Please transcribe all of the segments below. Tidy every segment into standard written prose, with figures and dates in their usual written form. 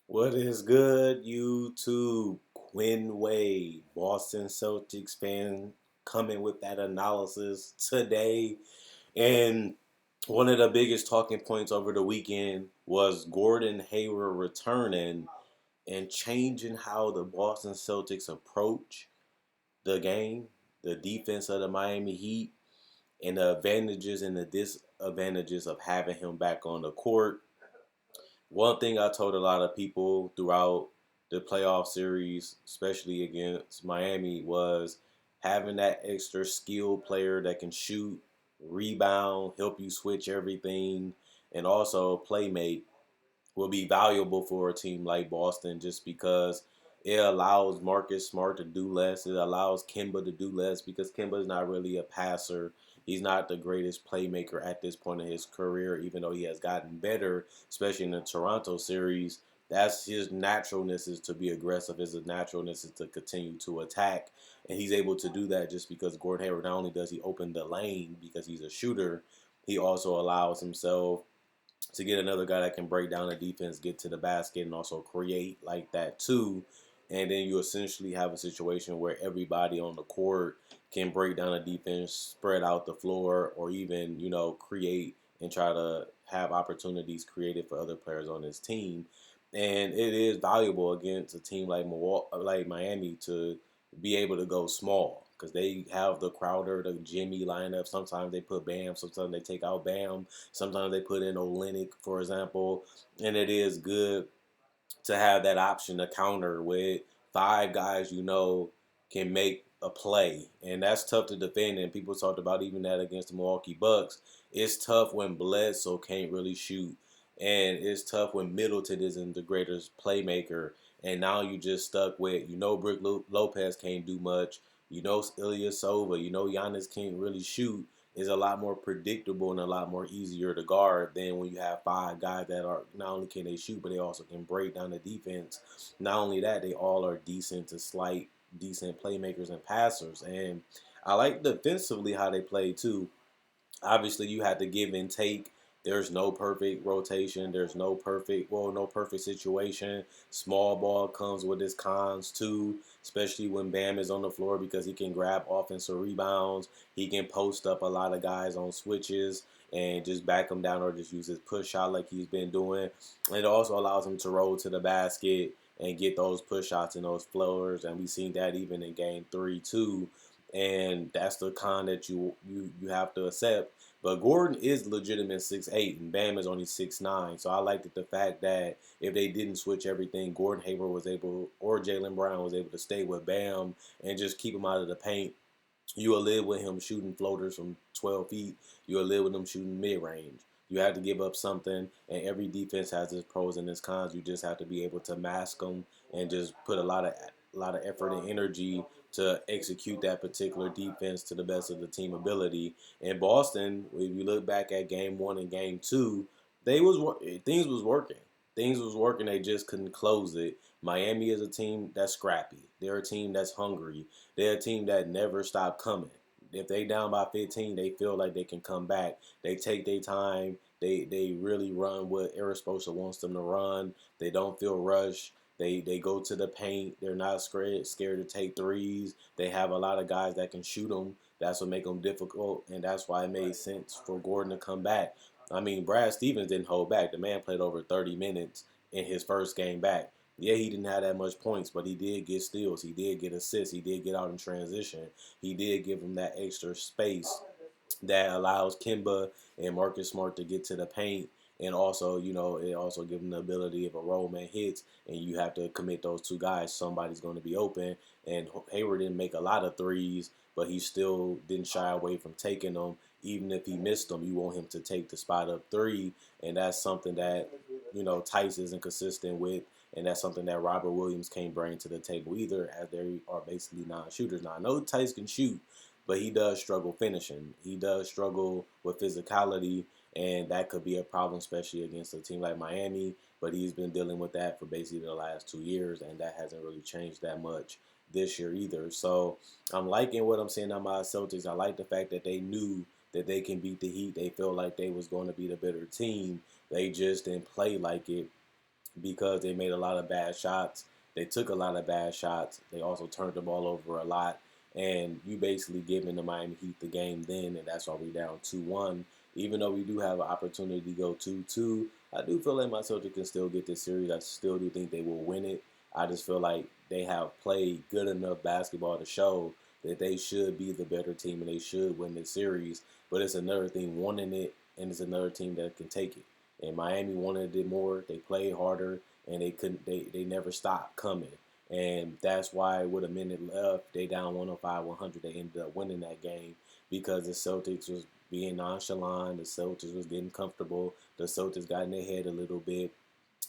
What is good, YouTube? Quinn Wade, Boston Celtics fan, coming with that analysis today. And one of the biggest talking points over the weekend was Gordon Hayward returning and changing how the Boston Celtics approach the game, the defense of the Miami Heat, and the advantages and the disadvantages of having him back on the court. One thing I told a lot of people throughout the playoff series, especially against Miami, was having that extra skilled player that can shoot, rebound, help you switch everything, and also playmate will be valuable for a team like Boston just because it allows Marcus Smart to do less. It allows Kemba to do less because Kemba is not really a passer. He's not the greatest playmaker at this point in his career, even though he has gotten better, especially in the Toronto series. That's his naturalness is to be aggressive. His naturalness is to continue to attack. And he's able to do that just because Gordon Hayward, not only does he open the lane because he's a shooter, he also allows himself to get another guy that can break down the defense, get to the basket, and also create like that too. And then you essentially have a situation where everybody on the court can break down the defense, spread out the floor, or even create and try to have opportunities created for other players on his team. And it is valuable against a team like like Miami to be able to go small because they have the Crowder, the Jimmy lineup. Sometimes they put Bam, sometimes they take out Bam, sometimes they put in Olenek, for example. And it is good to have that option to counter with five guys can make a play. And that's tough to defend. And people talked about even that against the Milwaukee Bucks. It's tough when Bledsoe can't really shoot. And it's tough when Middleton isn't the greatest playmaker. And now you just stuck with, Brook Lopez can't do much. Ilya Sova. Giannis can't really shoot. Is a lot more predictable and a lot more easier to guard than when you have five guys that are not only can they shoot, but they also can break down the defense. Not only that, they all are decent to decent playmakers and passers. And I like defensively how they play too. Obviously you have to give and take. There's no perfect rotation. There's no perfect situation. Small ball comes with its cons too, especially when Bam is on the floor because he can grab offensive rebounds. He can post up a lot of guys on switches and just back them down or just use his push shot like he's been doing. And it also allows him to roll to the basket and get those push shots and those floaters. And we've seen that even in game 3 too. And that's the con that you have to accept. But Gordon is legitimate 6'8", and Bam is only 6'9". So I liked the fact that if they didn't switch everything, Gordon Hayward was able, or Jaylen Brown was able to stay with Bam and just keep him out of the paint. You will live with him shooting floaters from 12 feet. You will live with him shooting mid-range. You have to give up something, and every defense has its pros and its cons. You just have to be able to mask them and just put a lot of effort and energy to execute that particular defense to the best of the team ability. In Boston, if you look back at game 1 and game 2, things was working. Things was working. They just couldn't close it. Miami is a team that's scrappy. They're a team that's hungry. They're a team that never stop coming. If they down by 15, they feel like they can come back. They take their time. They really run what Eric Spoelstra wants them to run. They don't feel rushed. They go to the paint. They're not scared to take threes. They have a lot of guys that can shoot them. That's what make them difficult, and that's why it made sense for Gordon to come back. I mean, Brad Stevens didn't hold back. The man played over 30 minutes in his first game back. Yeah, he didn't have that much points, but he did get steals. He did get assists. He did get out in transition. He did give him that extra space that allows Kimba and Marcus Smart to get to the paint. And also, it also gives them the ability if a roll man hits and you have to commit those two guys, somebody's going to be open. And Hayward didn't make a lot of threes, but he still didn't shy away from taking them. Even if he missed them, you want him to take the spot up three. And that's something that, Tice isn't consistent with. And that's something that Robert Williams can't bring to the table either, as they are basically non-shooters. Now, I know Tice can shoot, but he does struggle finishing. He does struggle with physicality, and that could be a problem, especially against a team like Miami. But he's been dealing with that for basically the last 2 years, and that hasn't really changed that much this year either. So I'm liking what I'm seeing on my Celtics. I like the fact that they knew that they can beat the Heat. They felt like they was going to be the better team. They just didn't play like it because they made a lot of bad shots. They took a lot of bad shots. They also turned the ball over a lot. And you basically giving the Miami Heat the game then, and that's why we down 2-1. Even though we do have an opportunity to go 2-2, I do feel like my Celtics can still get this series. I still do think they will win it. I just feel like they have played good enough basketball to show that they should be the better team and they should win this series. But it's another thing wanting it, and it's another team that can take it. And Miami wanted it more. They played harder, and they couldn't. They never stopped coming. And that's why with a minute left, they down 105, 100. They ended up winning that game because the Celtics was being nonchalant. The Celtics was getting comfortable. The Celtics got in their head a little bit,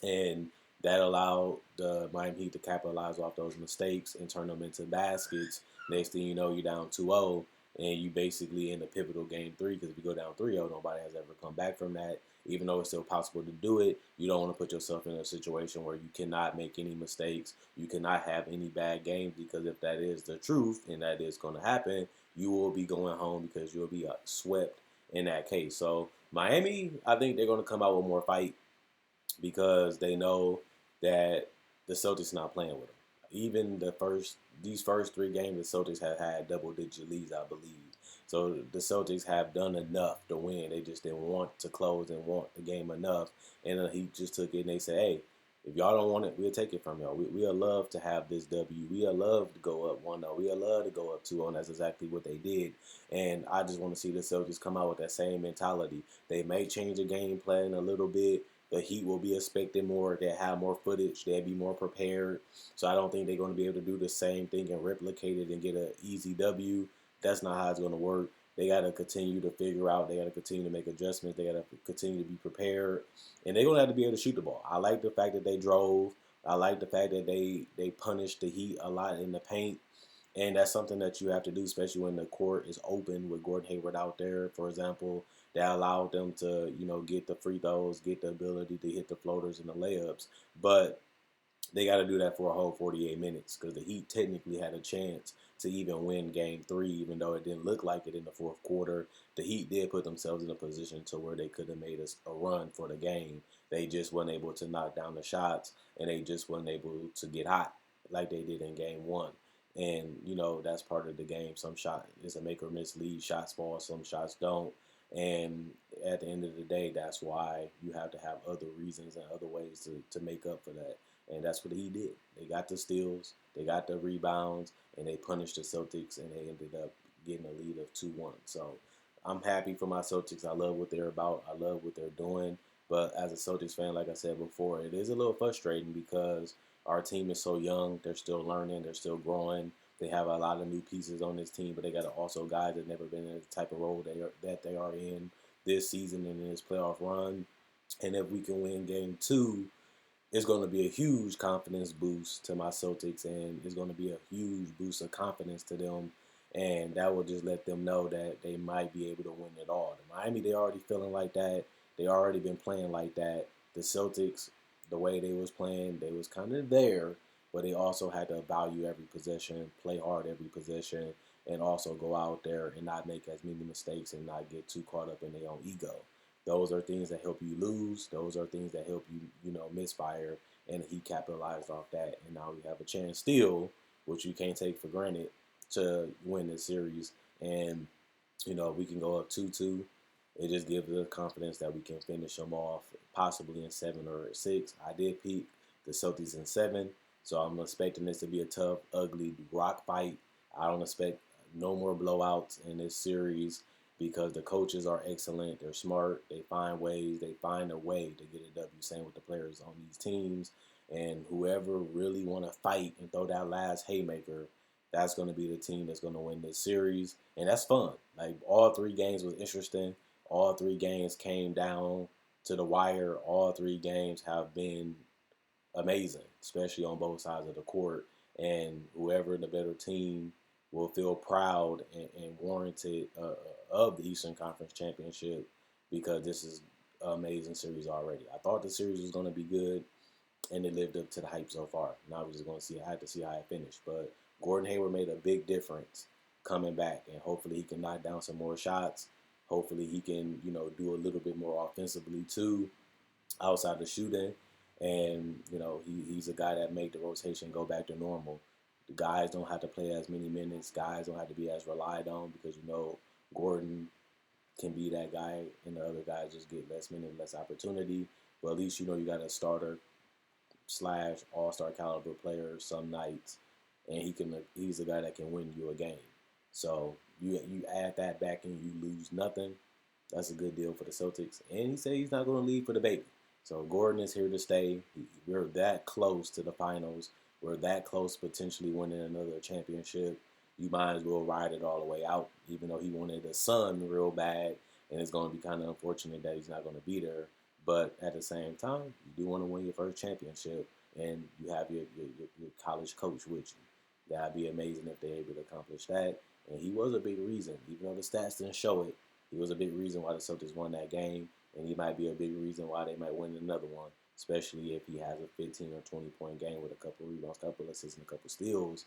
and that allowed the Miami Heat to capitalize off those mistakes and turn them into baskets. Next thing you know, you're down 2-0, and you basically in the pivotal game three, because if you go down 3-0, nobody has ever come back from that. Even though it's still possible to do it, you don't want to put yourself in a situation where you cannot make any mistakes. You cannot have any bad games, because if that is the truth and that is going to happen, you will be going home because you'll be swept in that case. So Miami, I think they're going to come out with more fight because they know that the Celtics not playing with them. Even these first three games, the Celtics have had double-digit leads, I believe. So the Celtics have done enough to win. They just didn't want to close and want the game enough. And he just took it and they said, hey, if y'all don't want it, we'll take it from y'all. We'll love to have this W. We'll love to go up 1-0. We'll love to go up 2-0. That's exactly what they did. And I just want to see the Celtics come out with that same mentality. They may change the game plan a little bit. The Heat will be expecting more. They'll have more footage. They'll be more prepared. So I don't think they're going to be able to do the same thing and replicate it and get an easy W. That's not how it's going to work. They got to continue to figure out. They got to continue to make adjustments. They got to continue to be prepared. And they're going to have to be able to shoot the ball. I like the fact that they drove. I like the fact that they punished the Heat a lot in the paint. And that's something that you have to do, especially when the court is open with Gordon Hayward out there, for example. That allowed them to, get the free throws, get the ability to hit the floaters and the layups. But they got to do that for a whole 48 minutes because the Heat technically had a chance to even win Game 3, even though it didn't look like it in the fourth quarter. The Heat did put themselves in a position to where they could have made a run for the game. They just weren't able to knock down the shots, and they just weren't able to get hot like they did in Game 1. And, that's part of the game. Some shot is a make or miss lead. Shots fall, some shots don't. And at the end of the day, that's why you have to have other reasons and other ways to make up for that. And that's what he did. They got the steals, they got the rebounds, and they punished the Celtics, and they ended up getting a lead of 2-1. So I'm happy for my Celtics. I love what they're about. I love what they're doing. But as a Celtics fan, like I said before, it is a little frustrating because our team is so young. They're still learning. They're still growing. They have a lot of new pieces on this team, but they got also guys that never been in the type of role that they are in this season and in this playoff run. And if we can win Game 2, it's going to be a huge confidence boost to my Celtics, and it's going to be a huge boost of confidence to them. And that will just let them know that they might be able to win it all. The Miami, they already feeling like that. They already been playing like that. The Celtics, the way they was playing, they was kind of there, but they also had to value every possession, play hard every possession, and also go out there and not make as many mistakes and not get too caught up in their own ego. Those are things that help you lose. Those are things that help you, misfire. And he capitalized off that. And now we have a chance still, which you can't take for granted, to win this series. And, we can go up 2-2. It just gives us confidence that we can finish them off possibly in 7 or 6. I did peak the Celtics in 7. So I'm expecting this to be a tough, ugly rock fight. I don't expect no more blowouts in this series, because the coaches are excellent. They're smart. They find ways. They find a way to get a W. Same with the players on these teams. And whoever really want to fight and throw that last haymaker, that's going to be the team that's going to win this series. And that's fun. Like, all 3 games was interesting. All 3 games came down to the wire. All 3 games have been amazing, especially on both sides of the court. And whoever the better team will feel proud and warranted of the Eastern Conference Championship, because this is an amazing series already. I thought the series was going to be good, and it lived up to the hype so far. Now we're just going to see. I have to see how it finished. But Gordon Hayward made a big difference coming back, and hopefully he can knock down some more shots. Hopefully he can, do a little bit more offensively too, outside the shooting. And, he's a guy that made the rotation go back to normal. The guys don't have to play as many minutes. Guys don't have to be as relied on because, Gordon can be that guy and the other guys just get less minutes, less opportunity. But at least, you got a starter slash all-star caliber player some nights, and he's a guy that can win you a game. So you add that back and you lose nothing. That's a good deal for the Celtics. And he said he's not going to leave for the baby. So Gordon is here to stay. We're that close to the finals. We're that close to potentially winning another championship. You might as well ride it all the way out, even though he wanted a son real bad. And it's going to be kind of unfortunate that he's not going to be there. But at the same time, you do want to win your first championship, and you have your college coach with you. That'd be amazing if they're able to accomplish that. And he was a big reason, even though the stats didn't show it. He was a big reason why the Celtics won that game, and he might be a big reason why they might win another one, especially if he has a 15 or 20-point game with a couple rebounds, couple assists, and a couple steals.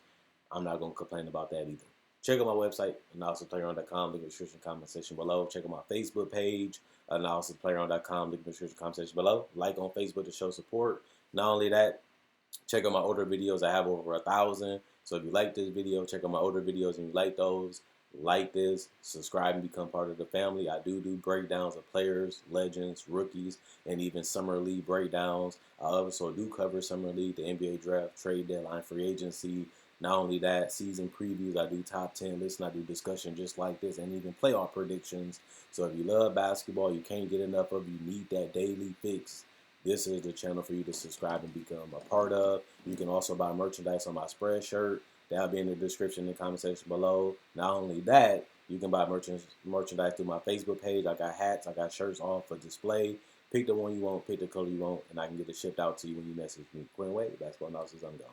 I'm not going to complain about that either. Check out my website, analysisplayeron.com, link in the description comment section below. Check out my Facebook page, analysisplayeron.com, link in the description comment section below. Like on Facebook to show support. Not only that, check out my older videos. I have over 1,000. So if you like this video, check out my older videos and you like those. Like this, subscribe and become part of the family. I do breakdowns of players, legends, rookies, and even summer league breakdowns. I also do cover summer league, the NBA draft, trade deadline, free agency. Not only that, season previews. I do top 10 lists, and I do discussion just like this, and even playoff predictions. So if you love basketball, you can't get enough of, you need that daily fix, this is the channel for you to subscribe and become a part of. You can also buy merchandise on my Spreadshirt. That'll be in the description in the comment section below. Not only that, you can buy merchandise through my Facebook page. I got hats, I got shirts on for display. Pick the one you want, pick the color you want, and I can get it shipped out to you when you message me. Quinn Wade, Basketball Analysis, I'm gone.